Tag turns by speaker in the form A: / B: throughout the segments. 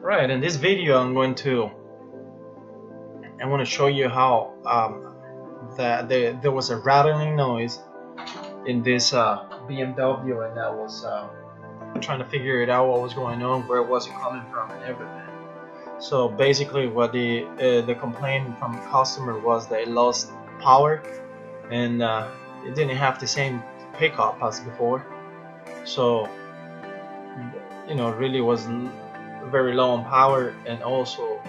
A: Right, in this video I want to show you how there was a rattling noise in this BMW, and I was trying to figure it out what was going on, where was it coming from, and everything. So basically, what the complaint from the customer was they lost power, and it didn't have the same pickup as before. So really was very low on power, and also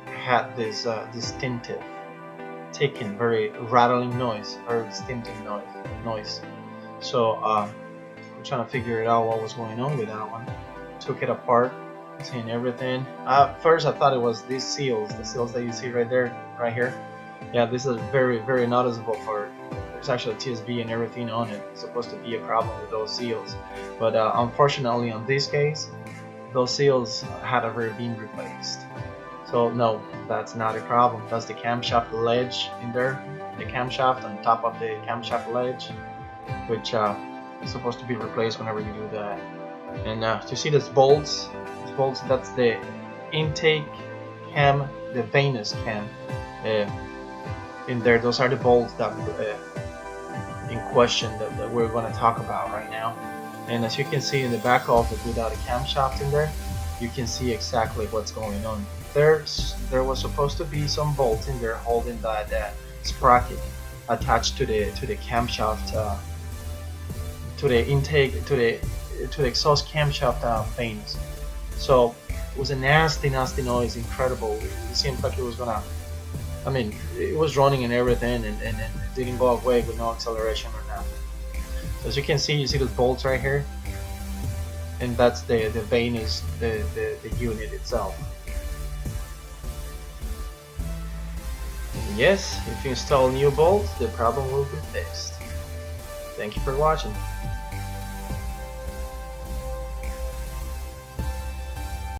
A: had this distinctive ticking, very rattling noise, very distinctive noise. So I'm trying to figure it out what was going on with that one. Took it apart, seeing everything. First I thought it was these seals, the seals that you see right there, right here. Yeah, this is very noticeable for. There's actually TSB and everything on it. It's supposed to be a problem with those seals, but unfortunately on this case, those seals had already been replaced. So no, that's not a problem. That's the camshaft ledge in there, the camshaft on top of the camshaft ledge, which is supposed to be replaced whenever you do that. And to see these bolts, that's the intake cam, the Venus cam in there. Those are the bolts that in question that we're going to talk about right now. And as you can see in the back of it, without a camshaft in there, you can see exactly what's going on. There was supposed to be some bolts in there holding that sprocket attached to the camshaft, to the intake, to the exhaust camshaft vanes. So it was a nasty noise, incredible. It seemed like it was gonna, it was running and everything, and it didn't go away with no acceleration or nothing. So as you can see, you see those bolts right here, and that's the vane, is the unit itself. And yes, if you install new bolts, the problem will be fixed. Thank you for watching.